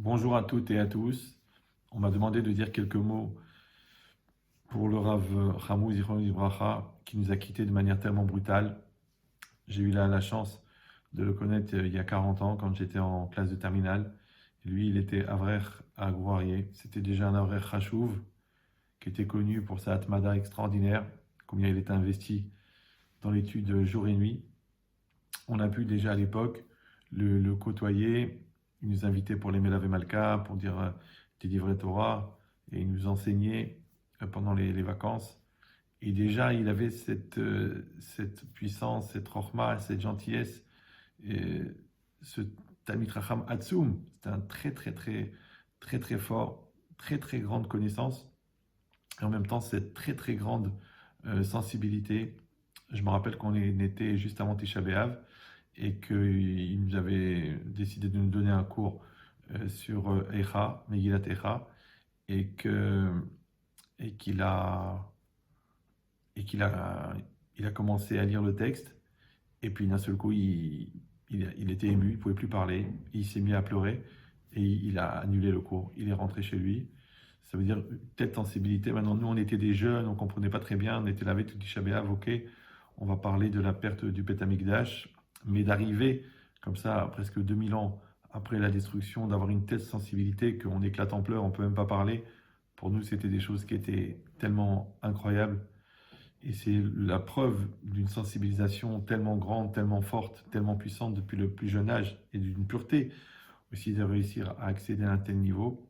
Bonjour à toutes et à tous. On m'a demandé de dire quelques mots pour le Rav Hamou Zichron Libracha qui nous a quittés de manière tellement brutale. J'ai eu la chance de le connaître il y a 40 ans quand j'étais en classe de terminale. Lui, il était avrer à Gouarier. C'était déjà un avrer chachouv qui était connu pour sa atmada extraordinaire, combien il était investi dans l'étude jour et nuit. On a pu déjà à l'époque le côtoyer. Il nous invitait pour les Melavé Malka, pour dire des livrets Torah, et il nous enseignait pendant les vacances. Et déjà, il avait cette puissance, cette rochma, cette gentillesse, et ce Talmid Racham Atzoum. C'était un très fort, très grande connaissance, et en même temps cette très grande sensibilité. Je me rappelle qu'on était juste avant Tisha B'Av, et qu'il nous avait décidé de nous donner un cours sur Echa, Megillat Echa, et que et qu'il a et qu'il a il a commencé à lire le texte, et puis d'un seul coup il était ému, il pouvait plus parler, il s'est mis à pleurer et il a annulé le cours. Il est rentré chez lui. Ça veut dire telle sensibilité. Maintenant, nous, on était des jeunes, on comprenait pas très bien, on était là avec tout Tisha B'Av, ok, on va parler de la perte du Beth Amikdash, mais d'arriver comme ça, presque 2000 ans après la destruction, d'avoir une telle sensibilité qu'on éclate en pleurs, on peut même pas parler. Pour nous, c'était des choses qui étaient tellement incroyables. Et c'est la preuve d'une sensibilisation tellement grande, tellement forte, tellement puissante depuis le plus jeune âge, et d'une pureté aussi de réussir à accéder à un tel niveau.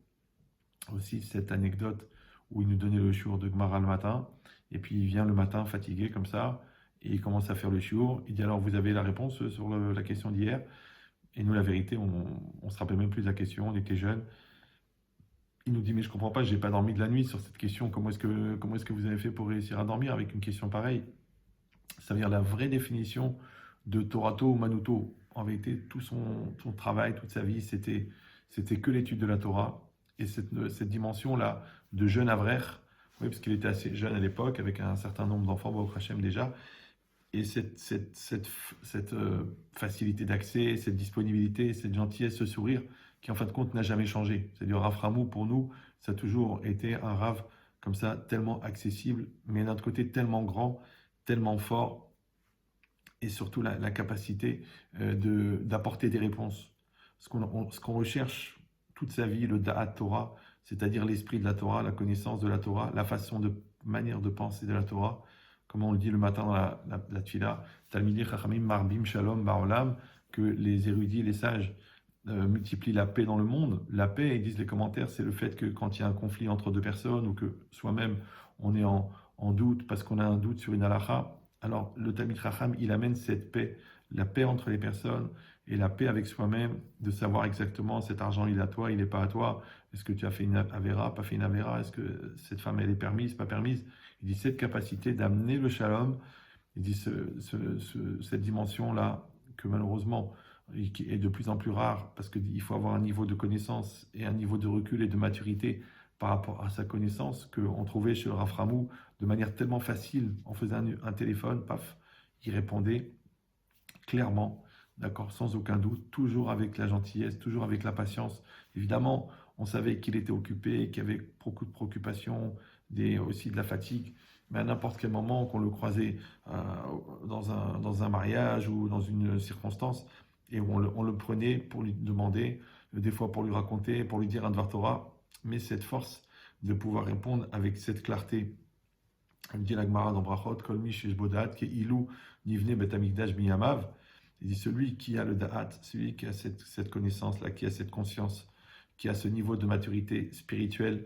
Aussi cette anecdote où il nous donnait le shiur de Gemara le matin, et puis il vient le matin fatigué comme ça, et il commence à faire le shiur. Il dit alors vous avez la réponse sur la question d'hier? Et nous, la vérité, on se rappelle même plus de la question, on était jeunes. Il nous dit mais je comprends pas, j'ai pas dormi de la nuit sur cette question, comment est-ce que vous avez fait pour réussir à dormir avec une question pareille? Ça veut dire la vraie définition de Torato ou Manuto. En vérité, tout son travail, toute sa vie, c'était que l'étude de la Torah. Et cette dimension-là de jeune avraire, oui, parce qu'il était assez jeune à l'époque, avec un certain nombre d'enfants, au Hachem déjà, et cette facilité d'accès, cette disponibilité, cette gentillesse, ce sourire, qui en fin de compte n'a jamais changé. C'est-à-dire Rav Ramou, pour nous, ça a toujours été un Rav comme ça, tellement accessible, mais d'un autre côté tellement grand, tellement fort, et surtout la capacité d'apporter des réponses. Ce qu'on recherche toute sa vie, le Da'at Torah, c'est-à-dire l'esprit de la Torah, la connaissance de la Torah, la manière de penser de la Torah, comme on le dit le matin dans la Tfila, Talmidei Chachamim Marbim Shalom Ba'olam, que les érudits, les sages multiplient la paix dans le monde. La paix, ils disent les commentaires, c'est le fait que quand il y a un conflit entre deux personnes, ou que soi-même on est en doute parce qu'on a un doute sur une halakha, alors le Talmid Chacham, il amène cette paix, la paix entre les personnes et la paix avec soi-même, de savoir exactement cet argent il est à toi, il n'est pas à toi, est-ce que tu as fait une avéra, pas fait une avéra, est-ce que cette femme elle est permise, pas permise. Il dit cette capacité d'amener le shalom, il dit cette dimension-là que malheureusement qui est de plus en plus rare, parce qu'il faut avoir un niveau de connaissance et un niveau de recul et de maturité par rapport à sa connaissance, qu'on trouvait chez le Rav Ramou de manière tellement facile. On faisait un téléphone, paf, il répondait clairement, d'accord, sans aucun doute, toujours avec la gentillesse, toujours avec la patience. Évidemment, on savait qu'il était occupé, qu'il y avait beaucoup de préoccupations, aussi de la fatigue, mais à n'importe quel moment qu'on le croisait dans un mariage ou dans une circonstance, et où on le prenait pour lui demander, des fois pour lui raconter, pour lui dire un Dvar Torah, mais cette force de pouvoir répondre avec cette clarté. Il dit la Gemara dans Brachot, Kol mi shesh bo da'at ke ilu nivne bet hamikdash miyamav. Il dit celui qui a le da'at, celui qui a cette connaissance-là, qui a cette conscience, qui a ce niveau de maturité spirituelle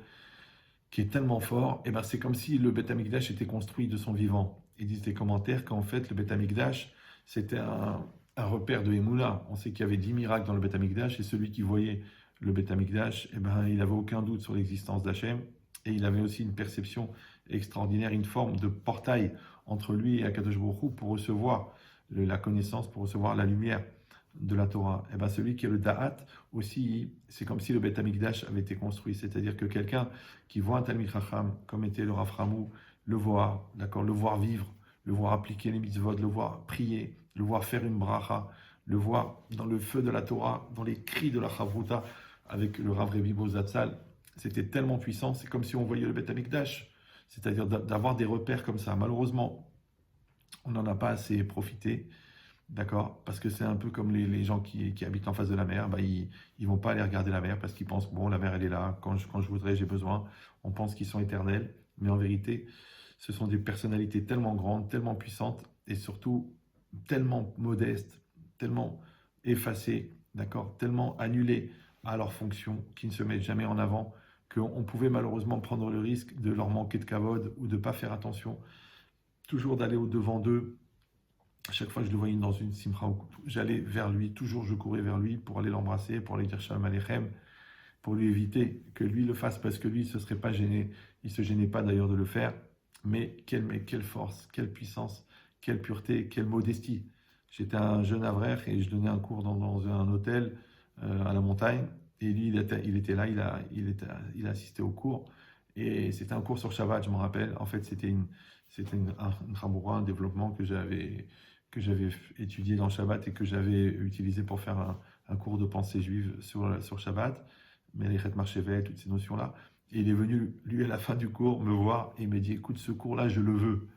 qui est tellement fort, et ben c'est comme si le Bet Amikdash était construit de son vivant. Ils disent des commentaires qu'en fait le Bet Amikdash c'était un repère de Emouna. On sait qu'il y avait 10 miracles dans le Bet Amikdash, et celui qui voyait le Bet Amikdash, et ben il n'avait aucun doute sur l'existence d'Hachem, et il avait aussi une perception extraordinaire, une forme de portail entre lui et Akadosh Baruch Hu pour recevoir la connaissance, pour recevoir la lumière de la Torah. Et ben celui qui est le Da'at aussi, c'est comme si le Bet Amikdash avait été construit, c'est-à-dire que quelqu'un qui voit un Talmid Chacham comme était le Rav Ramou, le voir, d'accord, le voir vivre, le voir appliquer les mitzvot, le voir prier, le voir faire une bracha, le voir dans le feu de la Torah, dans les cris de la Chavruta, avec le Rav Revi Zatzal, c'était tellement puissant, c'est comme si on voyait le Beth Amikdash, c'est-à-dire d'avoir des repères comme ça. Malheureusement, on n'en a pas assez profité, d'accord? Parce que c'est un peu comme les gens qui habitent en face de la mer, bah, ils vont pas aller regarder la mer parce qu'ils pensent, bon, la mer, elle est là, quand je voudrais, j'ai besoin. On pense qu'ils sont éternels, mais en vérité, ce sont des personnalités tellement grandes, tellement puissantes, et surtout tellement modestes, tellement effacées, d'accord? Tellement annulées à leur fonction, qui ne se mettent jamais en avant, qu'on pouvait malheureusement prendre le risque de leur manquer de kavod ou de ne pas faire attention, toujours d'aller au-devant d'eux. À chaque fois que je le voyais dans une simcha, j'allais vers lui, toujours je courais vers lui pour aller l'embrasser, pour lui dire Shalom Aleichem, pour lui éviter que lui le fasse, parce que lui il ne se serait pas gêné, il ne se gênait pas d'ailleurs de le faire, mais quelle force, quelle puissance, quelle pureté, quelle modestie. J'étais un jeune avraire et je donnais un cours dans un hôtel à la montagne, et lui il était là, il a assisté au cours, et c'était un cours sur Shabbat, je me rappelle. En fait un chamoura, un développement que j'avais étudié dans Shabbat et que j'avais utilisé pour faire un cours de pensée juive sur Shabbat, Melechet Marchevet, toutes ces notions-là. Et il est venu, lui, à la fin du cours, me voir et il m'a dit, écoute, ce cours-là, je le veux.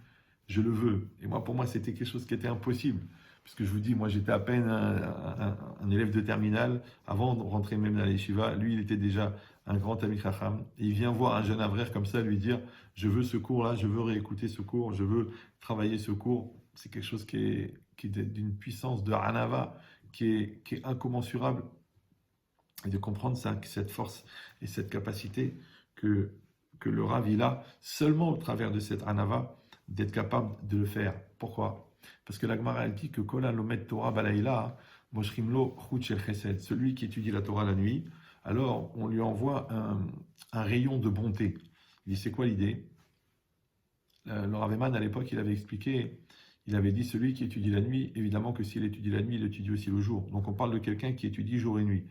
Je le veux. Et moi, pour moi, c'était quelque chose qui était impossible. Puisque je vous dis, moi, j'étais à peine un élève de terminale. Avant de rentrer même dans les Shiva, lui, il était déjà un grand ami Chacham. Et il vient voir un jeune avraire comme ça, lui dire, je veux ce cours-là, je veux réécouter ce cours, je veux travailler ce cours. C'est quelque chose qui est d'une puissance de Hanava, qui est incommensurable. Et de comprendre ça, cette force et cette capacité que, que le Rav il a seulement au travers de cette Hanava, d'être capable de le faire. Pourquoi? Parce que la Gemara elle dit que Kola Lomet Torah Balaïla, Moshrimlo Chut Shel Chesed, celui qui étudie la Torah la nuit, alors on lui envoie un rayon de bonté. Il dit c'est quoi l'idée? Le Rav Eman à l'époque il avait expliqué, il avait dit celui qui étudie la nuit, évidemment que s'il étudie la nuit, il étudie aussi le jour. Donc on parle de quelqu'un qui étudie jour et nuit.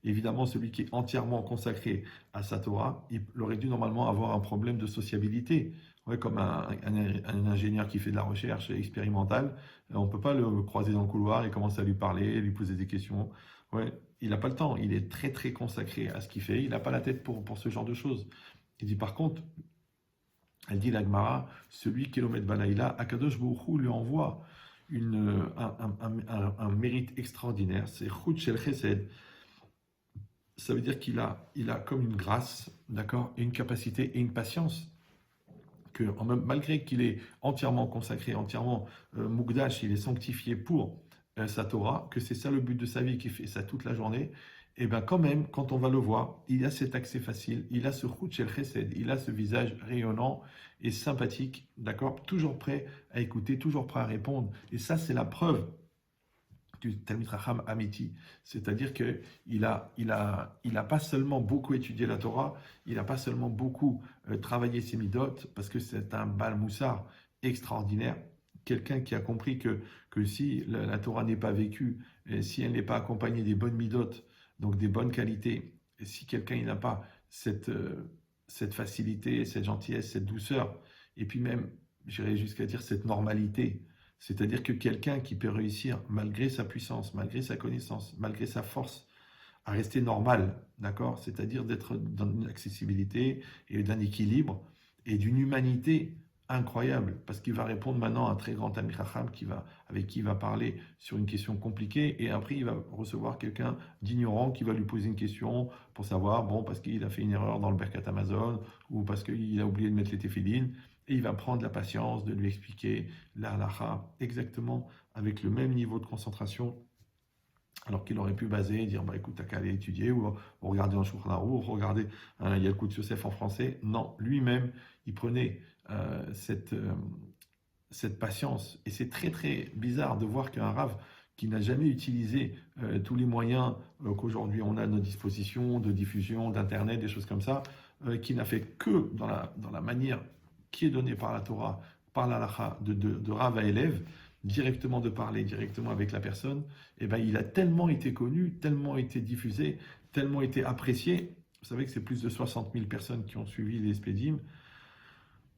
Évidemment, celui qui est entièrement consacré à sa Torah, il aurait dû normalement avoir un problème de sociabilité. Ouais, comme un ingénieur qui fait de la recherche expérimentale, on ne peut pas le croiser dans le couloir et commencer à lui parler, lui poser des questions. Ouais, il n'a pas le temps, il est très très consacré à ce qu'il fait, il n'a pas la tête pour ce genre de choses. Il dit par contre, elle dit la Gemara, celui qui est l'Omed Balaïla, Akadosh Baruch Hu lui envoie un mérite extraordinaire, c'est Chut Shel Chesed. Ça veut dire il a comme une grâce, d'accord, et une capacité et une patience que malgré qu'il est entièrement consacré, entièrement Mukdash, il est sanctifié pour sa Torah, que c'est ça le but de sa vie, qu'il fait ça toute la journée, et bien quand même, quand on va le voir, il a cet accès facile, il a ce Chut Shel Chesed, il a ce visage rayonnant et sympathique, d'accord, toujours prêt à écouter, toujours prêt à répondre, et ça c'est la preuve du Talmid Chacham Amiti, c'est-à-dire qu'il a pas seulement beaucoup étudié la Torah, il n'a pas seulement beaucoup travaillé ses midot, parce que c'est un Bal Moussar extraordinaire, quelqu'un qui a compris que si la Torah n'est pas vécue, et si elle n'est pas accompagnée des bonnes midot, donc des bonnes qualités, et si quelqu'un il n'a pas cette facilité, cette gentillesse, cette douceur, et puis même, j'irais jusqu'à dire cette normalité, c'est-à-dire que quelqu'un qui peut réussir, malgré sa puissance, malgré sa connaissance, malgré sa force, à rester normal, d'accord? C'est-à-dire d'être dans une accessibilité et d'un équilibre et d'une humanité incroyable, parce qu'il va répondre maintenant à un très grand Talmid Chacham avec qui il va parler sur une question compliquée, et après il va recevoir quelqu'un d'ignorant qui va lui poser une question pour savoir, bon, parce qu'il a fait une erreur dans le Birkat Amazon, ou parce qu'il a oublié de mettre les téphilines, et il va prendre la patience de lui expliquer la halakha exactement avec le même niveau de concentration, alors qu'il aurait pu baser et dire bah écoute, t'as qu'à aller étudier ou regarder en Shulchan Aruch, ou regarder il y a le coup de Yosef en français. Non, lui-même, il prenait cette patience. Et c'est très très bizarre de voir qu'un Rav qui n'a jamais utilisé tous les moyens qu'aujourd'hui on a à notre disposition, de diffusion, d'Internet, des choses comme ça, qui n'a fait que dans la manière qui est donnée par la Torah, par la halakha, de Rav à élève, directement de parler directement avec la personne, et ben il a tellement été connu, tellement été diffusé, tellement été apprécié. Vous savez que c'est plus de 60 000 personnes qui ont suivi les Spédim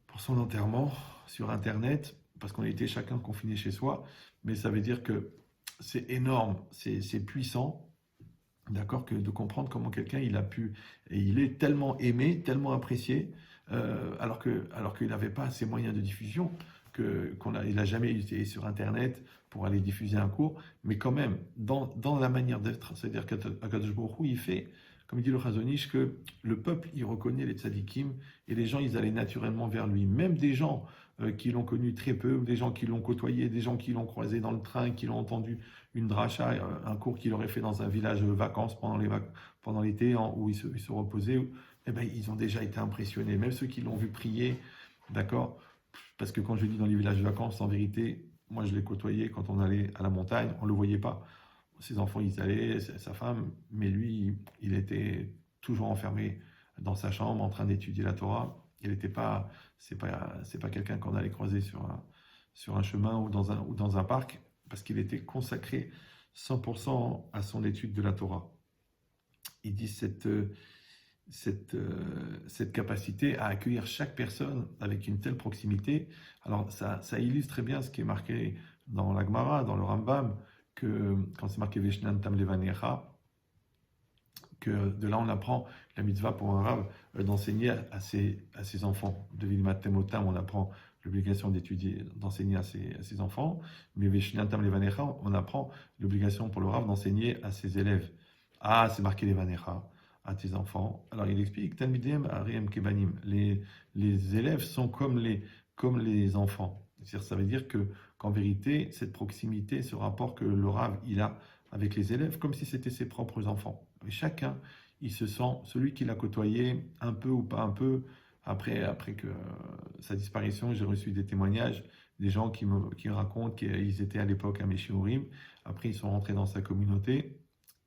pour son enterrement sur Internet, parce qu'on était chacun confiné chez soi, mais ça veut dire que c'est énorme, c'est puissant d'accord, que de comprendre comment quelqu'un il a pu, et il est tellement aimé, tellement apprécié, alors qu'il n'avait pas ces moyens de diffusion, il n'a jamais été sur Internet pour aller diffuser un cours, mais quand même, dans la manière d'être, c'est-à-dire qu'Akadosh Baruch Hu, il fait, comme il dit le Chazon Ish, que le peuple, il reconnaît les tzadikim, et les gens, ils allaient naturellement vers lui. Même des gens qui l'ont connu très peu, des gens qui l'ont côtoyé, des gens qui l'ont croisé dans le train, qui l'ont entendu une dracha, un cours qu'il aurait fait dans un village de vacances pendant l'été, où il se reposait, eh ben, ils ont déjà été impressionnés. Même ceux qui l'ont vu prier, d'accord. Parce que quand je dis dans les villages de vacances, en vérité, moi je l'ai côtoyé quand on allait à la montagne, on ne le voyait pas. Ses enfants, ils allaient, sa femme, mais lui, il était toujours enfermé dans sa chambre en train d'étudier la Torah. Il n'était pas, c'est pas quelqu'un qu'on allait croiser sur un chemin ou dans un parc, parce qu'il était consacré 100% à son étude de la Torah. Il dit cette capacité à accueillir chaque personne avec une telle proximité. Alors ça illustre très bien ce qui est marqué dans la Gemara, dans le Rambam, que quand c'est marqué Veshnan Tam Levanecha, que de là on apprend la mitzvah pour un rave d'enseigner à ses enfants. De Vilmat Temotam, on apprend l'obligation d'étudier, d'enseigner à ses enfants, mais Veshnan Tam Levanecha, on apprend l'obligation pour le rave d'enseigner à ses élèves. Ah, c'est marqué Levanecha, à tes enfants. Alors il explique, Talmidem Ariem Kebanim, les élèves sont comme les enfants. C'est-à-dire, ça veut dire qu'en vérité, cette proximité, ce rapport que le Rav il a avec les élèves, comme si c'était ses propres enfants. Et chacun, il se sent, celui qui l'a côtoyé, un peu ou pas un peu, après que sa disparition, j'ai reçu des témoignages, des gens qui me racontent qu'ils étaient à l'époque à Meshiurim, après ils sont rentrés dans sa communauté,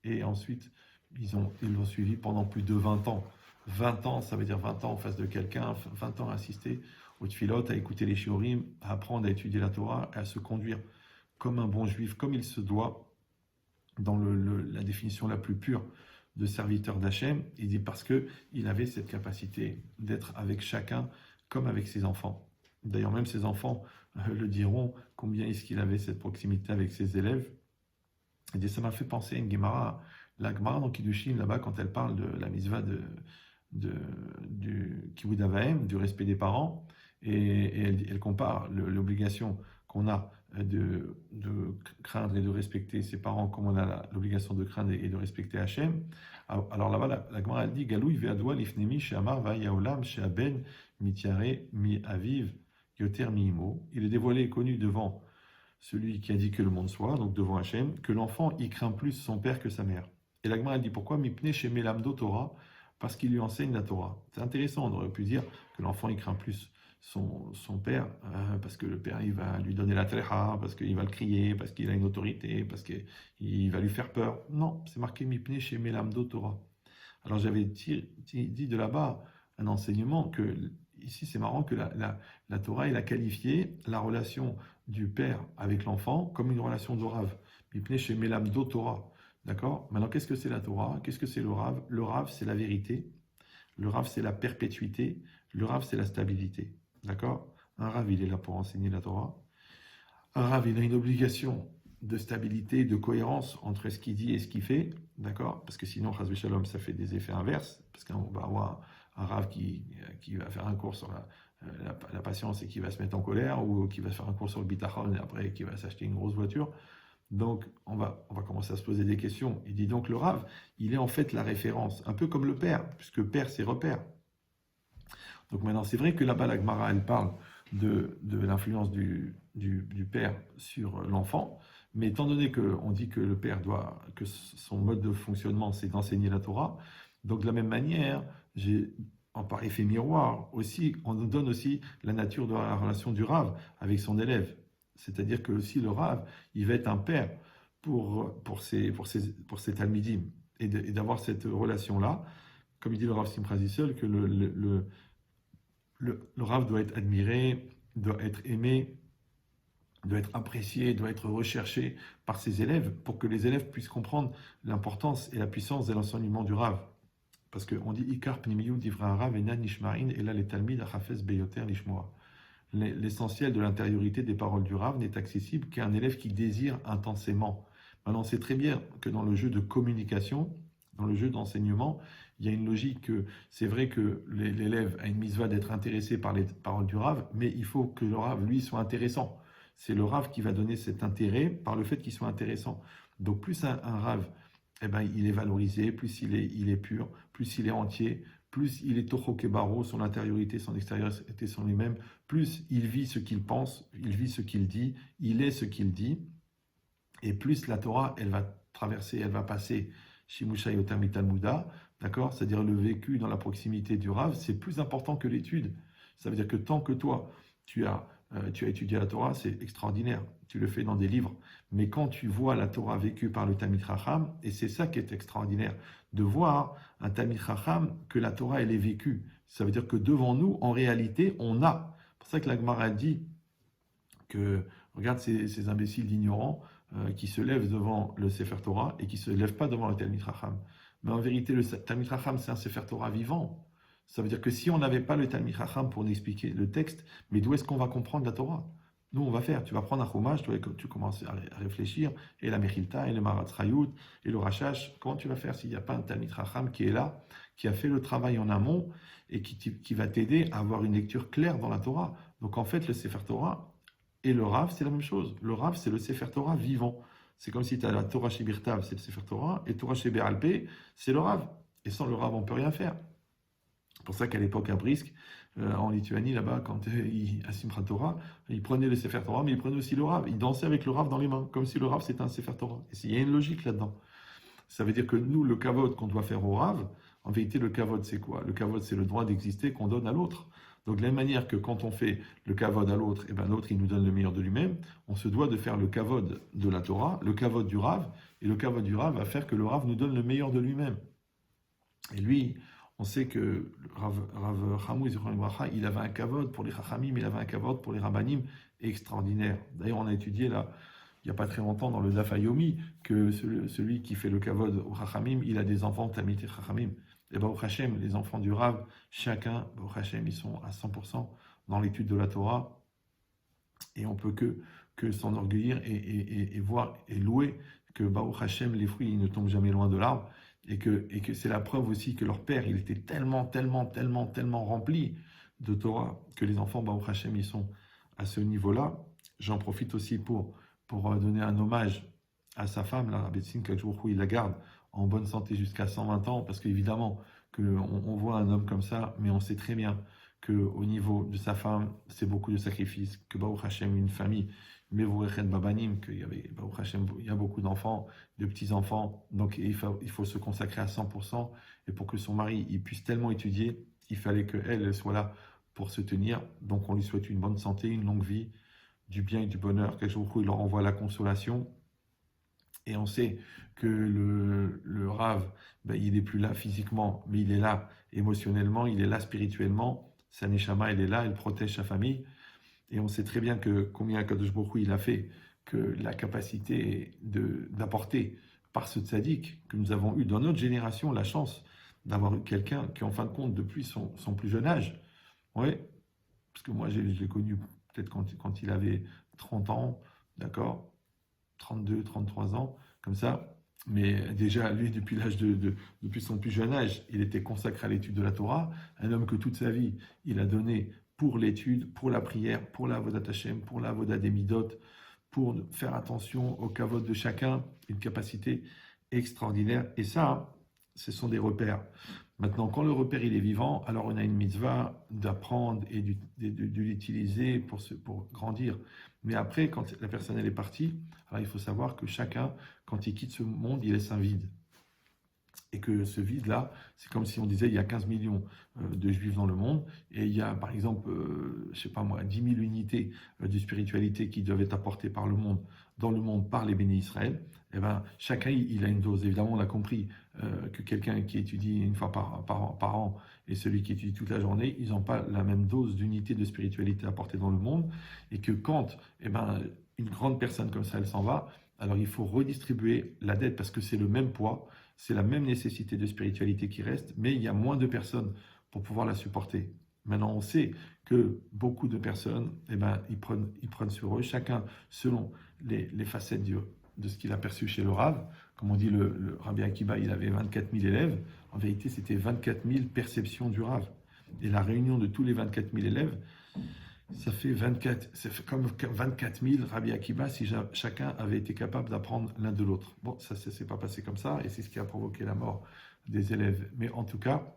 et ensuite, ils l'ont suivi pendant plus de 20 ans. 20 ans, ça veut dire 20 ans en face de quelqu'un, 20 ans à assister aux tfilotes, à écouter les shiurim, à apprendre à étudier la Torah, à se conduire comme un bon juif, comme il se doit, dans la définition la plus pure de serviteur d'Hachem. Il dit parce qu'il avait cette capacité d'être avec chacun comme avec ses enfants. D'ailleurs, même ses enfants le diront, combien est-ce qu'il avait cette proximité avec ses élèves. Il dit, ça m'a fait penser à une Gemara, la Gemara dans Kiddushin, là-bas, quand elle parle de la mitzvah du Kivud Avaim, du respect des parents, et elle compare l'obligation qu'on a de craindre et de respecter ses parents comme on a l'obligation de craindre et de respecter Hachem. Alors là-bas, la Gemara dit, Galoui ve'adoua lifnemi she'amar va'yaolam she'aben mitiare mi aviv yoter mi imo. Il est dévoilé et connu devant celui qui a dit que le monde soit, donc devant Hachem, que l'enfant y craint plus son père que sa mère. Et la Gemara dit pourquoi Mipne chez Melamdo Torah, parce qu'il lui enseigne la Torah. C'est intéressant, on aurait pu dire que l'enfant y craint plus son père, parce que le père il va lui donner la trecha, parce qu'il va le crier, parce qu'il a une autorité, parce qu'il va lui faire peur. Non, c'est marqué Mipne chez Melamdo Torah. Alors j'avais dit de là-bas un enseignement que, ici c'est marrant que la Torah, elle a qualifié la relation du père avec l'enfant comme une relation de Rav. Mipne chez Melamdo Torah. D'accord? Maintenant, qu'est-ce que c'est la Torah? Qu'est-ce que c'est le Rav? Le Rav, c'est la vérité. Le Rav, c'est la perpétuité. Le Rav, c'est la stabilité. D'accord? Un Rav, il est là pour enseigner la Torah. Un Rav, il a une obligation de stabilité, de cohérence entre ce qu'il dit et ce qu'il fait. D'accord? Parce que sinon, Chas v'Shalom, ça fait des effets inverses. Parce qu'on va avoir un Rav qui va faire un cours sur la patience et qui va se mettre en colère, ou qui va faire un cours sur le bitachon et après qui va s'acheter une grosse voiture. Donc, on va commencer à se poser des questions. Il dit donc le Rav, il est en fait la référence, un peu comme le père, puisque père, c'est repère. Donc maintenant, c'est vrai que là-bas, la Gemara, elle parle de l'influence du père sur l'enfant, mais étant donné qu'on dit que le père que son mode de fonctionnement, c'est d'enseigner la Torah, donc de la même manière, par effet miroir, aussi, on nous donne aussi la nature de la relation du Rav avec son élève. C'est-à-dire que si le Rav, il va être un père pour ses talmidim, et d'avoir cette relation-là, comme il dit le Rav Simcha Zissel, que le Rav doit être admiré, doit être aimé, doit être apprécié, doit être recherché par ses élèves, pour que les élèves puissent comprendre l'importance et la puissance de l'enseignement du Rav. Parce qu'on dit Ikar pnimiyu divra Rav ena nishmarin, et là les talmid achafes beyoter nishmoa. L'essentiel de l'intériorité des paroles du Rav n'est accessible qu'à un élève qui désire intensément. Maintenant, on sait très bien que dans le jeu de communication, dans le jeu d'enseignement, il y a une logique que c'est vrai que l'élève a une mitzvah d'être intéressé par les paroles du Rav, mais il faut que le Rav, lui, soit intéressant. C'est le Rav qui va donner cet intérêt par le fait qu'il soit intéressant. Donc plus un Rav, eh ben, il est valorisé, plus il est pur, plus il est entier, plus il est Toho Kebaro, son intériorité, son extériorité sont les mêmes, plus il vit ce qu'il pense, il vit ce qu'il dit, il est ce qu'il dit, et plus la Torah, elle va traverser, elle va passer Shimusha Yotam Talmuda, d'accord? C'est-à-dire le vécu dans la proximité du Rav, c'est plus important que l'étude. Ça veut dire que tant que toi, tu as étudié la Torah, c'est extraordinaire. Tu le fais dans des livres. Mais quand tu vois la Torah vécue par le Talmid Chacham, et c'est ça qui est extraordinaire, de voir un Talmid Chacham que la Torah, elle est vécue. Ça veut dire que devant nous, en réalité, on a. C'est pour ça que la Gemara dit que, regarde ces imbéciles d'ignorants qui se lèvent devant le Sefer Torah et qui ne se lèvent pas devant le Talmid Chacham. Mais en vérité, le Talmid Chacham, c'est un Sefer Torah vivant. Ça veut dire que si on n'avait pas le Talmid Chacham pour nous expliquer le texte, mais d'où est-ce qu'on va comprendre la Torah? Nous, on va faire. Tu vas prendre un chumash, tu commences à réfléchir, et la Mechilta, et le Marat Chayut, et le Rashash. Comment tu vas faire s'il n'y a pas un Talmid Chacham qui est là, qui a fait le travail en amont, et qui va t'aider à avoir une lecture claire dans la Torah? Donc en fait, le Sefer Torah et le Rav, c'est la même chose. Le Rav, c'est le Sefer Torah vivant. C'est comme si tu as la Torah chez Birtav, c'est le Sefer Torah, et Torah chez Be'alpé, c'est le Rav. Et sans le Rav, on ne peut rien faire. C'est pour ça qu'à l'époque, à Brisk, en Lituanie, là-bas, quand à Simchat Torah, ils prenaient le Sefer Torah, mais ils prenaient aussi le Rav. Ils dansaient avec le Rav dans les mains, comme si le Rav, c'était un Sefer Torah. Et il y a une logique là-dedans. Ça veut dire que nous, le kavod qu'on doit faire au Rav, en vérité, le kavod, c'est quoi? Le kavod, c'est le droit d'exister qu'on donne à l'autre. Donc, de la même manière que quand on fait le kavod à l'autre, et ben l'autre, il nous donne le meilleur de lui-même, on se doit de faire le kavod de la Torah, le kavod du Rav, et le kavod du Rav va faire que le Rav nous donne le meilleur de lui-même. Et lui, on sait que Rav Chamou, il avait un kavod pour les chachamim, il avait un kavod pour les rabbanim extraordinaire. D'ailleurs, on a étudié là, il n'y a pas très longtemps dans le Daf Yomi, que celui qui fait le kavod au chachamim, il a des enfants tamid et chachamim. Et Baruch Hashem, les enfants du Rav, chacun, Baruch Hashem, ils sont à 100% dans l'étude de la Torah. Et on peut que s'enorgueillir et voir et louer que Baruch Hashem, les fruits, ils ne tombent jamais loin de l'arbre. Et que c'est la preuve aussi que leur père, il était tellement rempli de Torah que les enfants, Baruch Hashem, ils sont à ce niveau-là. J'en profite aussi pour donner un hommage à sa femme, la Rabbi Tzin, où il la garde en bonne santé jusqu'à 120 ans, parce qu'évidemment, on voit un homme comme ça, mais on sait très bien qu'au niveau de sa femme, c'est beaucoup de sacrifices, que Baruch Hashem, une famille, Mevorechet Babanim, qu'il y avait, Baruch Hashem, il y a beaucoup d'enfants, de petits-enfants, donc il faut se consacrer à 100%, et pour que son mari il puisse tellement étudier, il fallait qu'elle soit là pour se tenir, donc on lui souhaite une bonne santé, une longue vie, du bien et du bonheur, quelque chose où il leur envoie la consolation. Et on sait que le Rav, ben, il n'est plus là physiquement, mais il est là émotionnellement, il est là spirituellement. Sa Neshama, elle est là, elle protège sa famille. Et on sait très bien que combien Kadosh Baruch Hu, il a fait, que la capacité d'apporter par ce tzaddik que nous avons eu dans notre génération, la chance d'avoir eu quelqu'un qui, en fin de compte, depuis son plus jeune âge, ouais, parce que moi, je l'ai connu peut-être quand il avait 30 ans, d'accord, 32, 33 ans, comme ça. Mais déjà, lui, depuis depuis son plus jeune âge, il était consacré à l'étude de la Torah. Un homme que toute sa vie, il a donné pour l'étude, pour la prière, pour la Avodat Hashem, pour la Avodat des Midot, pour faire attention au kavod de chacun, une capacité extraordinaire. Et ça, ce sont des repères. Maintenant, quand le repère il est vivant, alors on a une mitzvah d'apprendre et de l'utiliser pour grandir. Mais après, quand la personne elle est partie, alors il faut savoir que chacun, quand il quitte ce monde, il laisse un vide. Et que ce vide-là, c'est comme si on disait il y a 15 millions de juifs dans le monde, et il y a par exemple, je sais pas moi, 10 000 unités de spiritualité qui doivent être apportées par le monde, dans le monde par les bénis Israël. Et ben, chacun, il a une dose. Évidemment, on a compris que quelqu'un qui étudie une fois par an et celui qui étudie toute la journée, ils n'ont pas la même dose d'unité de spiritualité apportée dans le monde, et que quand une grande personne comme ça, elle s'en va, alors il faut redistribuer la dette parce que c'est le même poids, c'est la même nécessité de spiritualité qui reste, mais il y a moins de personnes pour pouvoir la supporter. Maintenant, on sait que beaucoup de personnes, ils prennent sur eux, chacun selon les facettes de ce qu'il a perçu chez le Rav, comme on dit, le Rabbi Akiba, il avait 24 000 élèves. En vérité, c'était 24 000 perceptions du Rav. Et la réunion de tous les 24 000 élèves, ça fait comme 24 000 Rabbi Akiba si chacun avait été capable d'apprendre l'un de l'autre. Bon, ça ne s'est pas passé comme ça, et c'est ce qui a provoqué la mort des élèves. Mais en tout cas,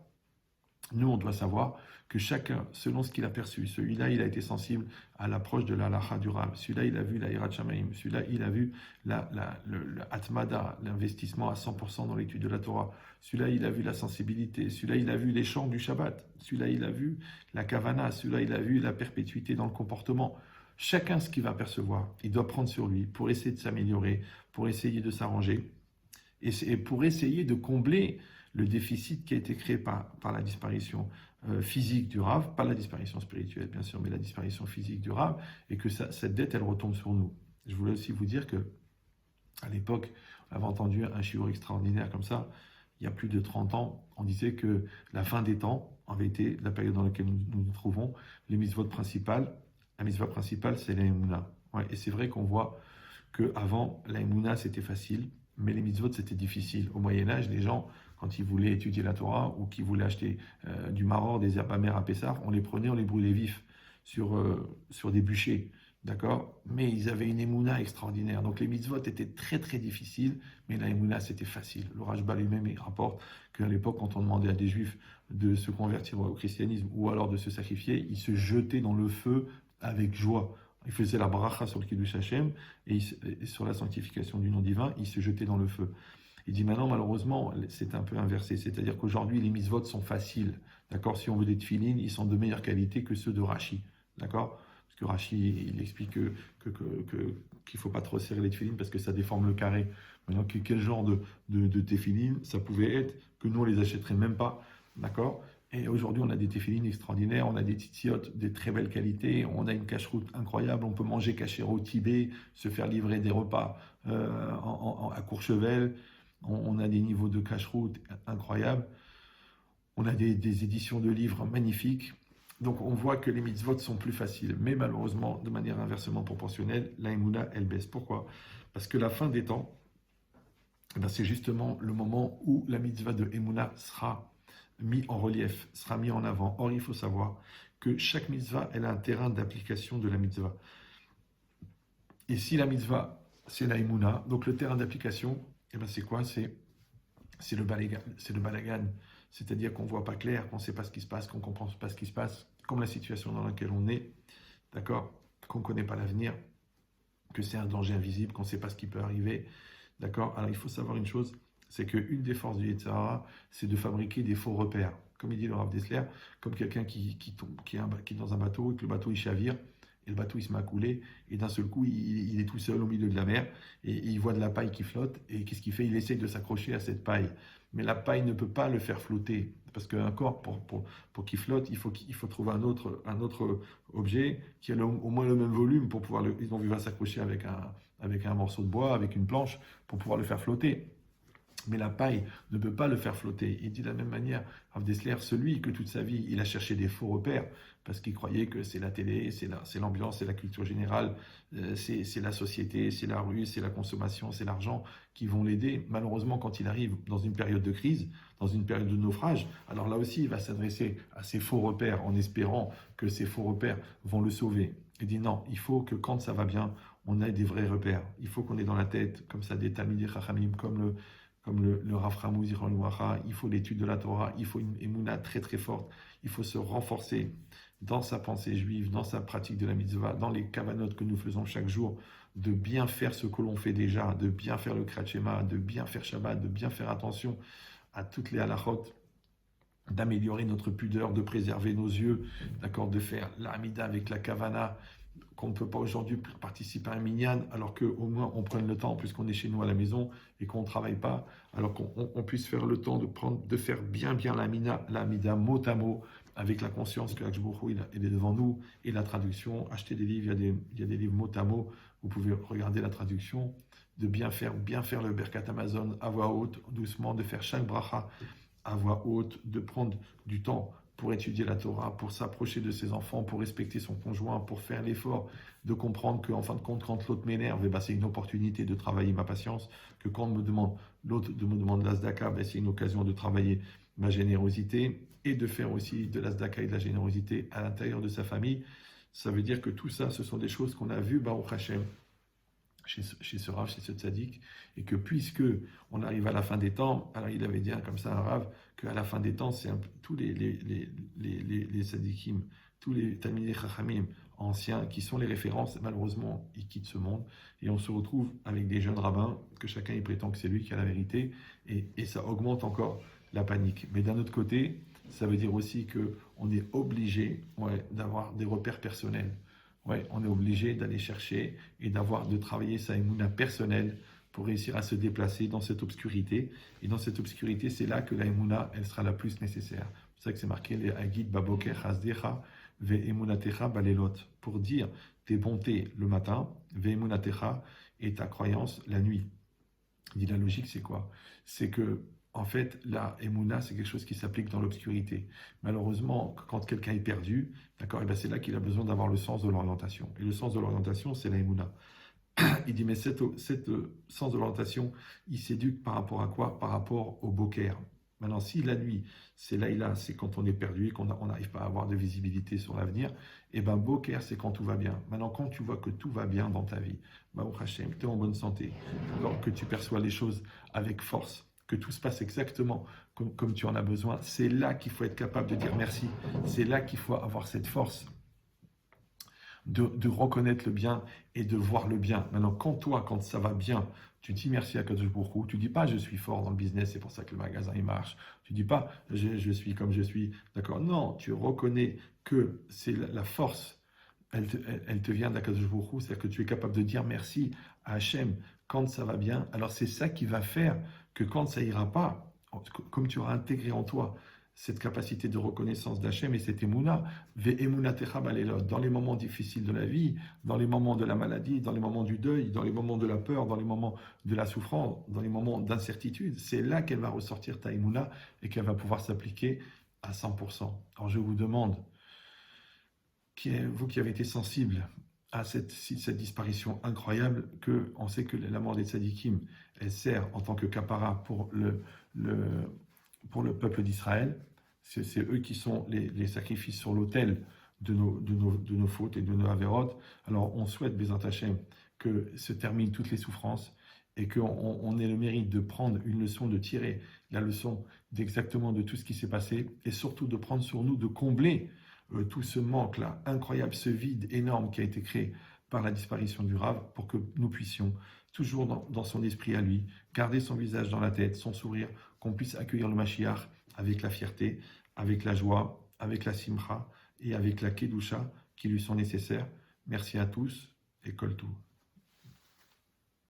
nous, on doit savoir que chacun, selon ce qu'il a perçu, celui-là, il a été sensible à l'approche de la halakha du Rav. Celui-là, il a vu la Hirat Shamayim. Celui-là, il a vu le Atmada, l'investissement à 100% dans l'étude de la Torah. Celui-là, il a vu la sensibilité. Celui-là, il a vu les chants du Shabbat. Celui-là, il a vu la Kavana. Celui-là, il a vu la perpétuité dans le comportement. Chacun, ce qu'il va percevoir, il doit prendre sur lui pour essayer de s'améliorer, pour essayer de s'arranger et pour essayer de combler le déficit qui a été créé par la disparition physique du Rav, pas la disparition spirituelle bien sûr, mais la disparition physique du Rav, et que cette dette, elle retombe sur nous. Je voulais aussi vous dire que à l'époque, on avait entendu un shiur extraordinaire comme ça, il y a plus de 30 ans, on disait que la fin des temps, en vérité, la période dans laquelle nous trouvons, les mitzvot principales, la mitzvah principale, c'est la Emouna. Ouais, et c'est vrai qu'on voit qu'avant, la Emouna, c'était facile, mais les mitzvot, c'était difficile. Au Moyen-Âge, les gens, quand ils voulaient étudier la Torah ou qu'ils voulaient acheter du maror, des herbes amères à Pessah, on les prenait, on les brûlait vifs sur des bûchers. D'accord? Mais ils avaient une émouna extraordinaire. Donc les mitzvot étaient très très difficiles, mais la émouna c'était facile. Le Rashba lui-même il rapporte qu'à l'époque, quand on demandait à des juifs de se convertir au christianisme ou alors de se sacrifier, ils se jetaient dans le feu avec joie. Ils faisaient la bracha sur le Kiddush Hashem et sur la sanctification du nom divin, ils se jetaient dans le feu. Il dit maintenant, malheureusement, c'est un peu inversé. C'est-à-dire qu'aujourd'hui, les mitzvot sont faciles. D'accord? Si on veut des tefilines, ils sont de meilleure qualité que ceux de Rashi. D'accord? Parce que Rashi, il explique qu'il ne faut pas trop serrer les tefilines parce que ça déforme le carré. Maintenant, quel genre de tefilines ça pouvait être que nous, on les achèterait même pas. D'accord? Et aujourd'hui, on a des tefilines extraordinaires, on a des titiotes de très belle qualité, on a une cache-route incroyable, on peut manger cachero au Tibet, se faire livrer des repas à Courchevel. On a des niveaux de cache-route incroyables. On a des éditions de livres magnifiques. Donc on voit que les mitzvot sont plus faciles. Mais malheureusement, de manière inversement proportionnelle, la Emouna, elle baisse. Pourquoi? Parce que la fin des temps, c'est justement le moment où la mitzvah de Emouna sera mise en relief, sera mise en avant. Or, il faut savoir que chaque mitzvah, elle a un terrain d'application de la mitzvah. Et si la mitzvah, c'est la Emouna, donc le terrain d'application, c'est quoi? C'est le balagan. C'est-à-dire qu'on ne voit pas clair, qu'on ne sait pas ce qui se passe, qu'on ne comprend pas ce qui se passe, comme la situation dans laquelle on est, d'accord? Qu'on ne connaît pas l'avenir, que c'est un danger invisible, qu'on ne sait pas ce qui peut arriver, d'accord? Alors il faut savoir une chose, c'est qu'une des forces du Yetzer Hara, c'est de fabriquer des faux repères. Comme il dit le Rav Dessler, comme quelqu'un qui est dans un bateau et que le bateau il chavire, et le bateau il se met à couler, et d'un seul coup il est tout seul au milieu de la mer, et il voit de la paille qui flotte, et qu'est-ce qu'il fait? Il essaye de s'accrocher à cette paille. Mais la paille ne peut pas le faire flotter, parce qu'un corps, pour qu'il flotte, il faut trouver un autre objet qui a au moins le même volume pour pouvoir il va s'accrocher avec un morceau de bois, avec une planche, pour pouvoir le faire flotter. Mais la paille ne peut pas le faire flotter. Il dit de la même manière, Rav Dessler, celui que toute sa vie, il a cherché des faux repères, parce qu'il croyait que c'est la télé, c'est l'ambiance, c'est la culture générale, c'est la société, c'est la rue, c'est la consommation, c'est l'argent qui vont l'aider. Malheureusement, quand il arrive dans une période de crise, dans une période de naufrage, alors là aussi, il va s'adresser à ces faux repères en espérant que ces faux repères vont le sauver. Il dit non, il faut que quand ça va bien, on ait des vrais repères. Il faut qu'on ait dans la tête, comme ça, des Talmidei Chachamim, comme le Rav Ramou Zichron Livracha, il faut l'étude de la Torah, il faut une émouna très très forte, il faut se renforcer dans sa pensée juive, dans sa pratique de la mitzvah, dans les kavanotes que nous faisons chaque jour, de bien faire ce que l'on fait déjà, de bien faire le Kriyat Shema, de bien faire Shabbat, de bien faire attention à toutes les halachot, d'améliorer notre pudeur, de préserver nos yeux, d'accord, de faire l'amida avec la kavana, qu'on ne peut pas aujourd'hui participer à un minyan, alors qu'au moins on prenne le temps, puisqu'on est chez nous à la maison et qu'on ne travaille pas, alors qu'on puisse faire le temps de faire bien l'amida mot à mot, avec la conscience que Akadosh Baruch Hu, il est devant nous, et la traduction, acheter des livres, il y a des livres mot à mot, vous pouvez regarder la traduction, de bien faire le Birkat Amazon à voix haute, doucement, de faire chaque bracha à voix haute, de prendre du temps pour étudier la Torah, pour s'approcher de ses enfants, pour respecter son conjoint, pour faire l'effort de comprendre qu'en fin de compte, quand l'autre m'énerve, c'est une opportunité de travailler ma patience, que quand l'autre me demande l'asdaka, c'est une occasion de travailler ma générosité et de faire aussi de l'asdaka et de la générosité à l'intérieur de sa famille. Ça veut dire que tout ça, ce sont des choses qu'on a vues, Baruch Hashem, chez ce Rav, chez ce tzaddik, et que puisque on arrive à la fin des temps, alors il avait dit comme ça un Rav, qu'à la fin des temps, c'est tous les tzaddikim, tous les Talmidei Chachamim anciens, qui sont les références, malheureusement, ils quittent ce monde, et on se retrouve avec des jeunes rabbins, que chacun il prétend que c'est lui qui a la vérité, et ça augmente encore la panique. Mais d'un autre côté, ça veut dire aussi qu'on est obligé d'avoir des repères personnels. Ouais, on est obligé d'aller chercher et de travailler sa émouna personnelle pour réussir à se déplacer dans cette obscurité. Et dans cette obscurité, c'est là que la émouna, elle sera la plus nécessaire. C'est pour ça que c'est marqué les Hagid Baboker Hasdecha Ve Emunatecha Balelot, pour dire tes bontés le matin, Ve Emunatecha, et ta croyance la nuit. Il dit la logique, c'est quoi? C'est que en fait, la émouna, c'est quelque chose qui s'applique dans l'obscurité. Malheureusement, quand quelqu'un est perdu, d'accord, c'est là qu'il a besoin d'avoir le sens de l'orientation. Et le sens de l'orientation, c'est la émouna. Il dit, mais cette sens de l'orientation, il s'éduque par rapport à quoi? Par rapport au boker. Maintenant, si la nuit, c'est là, c'est quand on est perdu et qu'on n'arrive pas à avoir de visibilité sur l'avenir, et bien boker, c'est quand tout va bien. Maintenant, quand tu vois que tout va bien dans ta vie, Baruch Hashem, tu es en bonne santé, que tu perçois les choses avec force, que tout se passe exactement comme tu en as besoin, c'est là qu'il faut être capable de dire merci. C'est là qu'il faut avoir cette force de reconnaître le bien et de voir le bien. Maintenant, quand ça va bien, tu dis merci à Kadosh Baruch Hu, tu dis pas je suis fort dans le business, c'est pour ça que le magasin il marche. Tu dis pas je suis comme je suis, d'accord? Non, tu reconnais que c'est la force, elle te vient d'Akadosh Baruch Hu, c'est-à-dire que tu es capable de dire merci à Hachem quand ça va bien. Alors c'est ça qui va faire que quand ça ira pas, comme tu auras intégré en toi cette capacité de reconnaissance d'Hachem et cette émouna, dans les moments difficiles de la vie, dans les moments de la maladie, dans les moments du deuil, dans les moments de la peur, dans les moments de la souffrance, dans les moments d'incertitude, c'est là qu'elle va ressortir ta émouna et qu'elle va pouvoir s'appliquer à 100%. Alors je vous demande, vous qui avez été sensible à cette disparition incroyable, on sait que la mort des tzadikim, elle sert en tant que kapara pour le peuple d'Israël. C'est eux qui sont les sacrifices sur l'autel de nos fautes et de nos avérotes. Alors on souhaite, Bézant Hachem, que se terminent toutes les souffrances et qu'on ait le mérite de prendre une leçon, de tirer la leçon d'exactement de tout ce qui s'est passé et surtout de prendre sur nous, de combler tout ce manque-là incroyable, ce vide énorme qui a été créé par la disparition du Rav, pour que nous puissions, toujours dans son esprit à lui, garder son visage dans la tête, son sourire, qu'on puisse accueillir le Mashiach avec la fierté, avec la joie, avec la simcha et avec la kedusha qui lui sont nécessaires. Merci à tous et kol tout.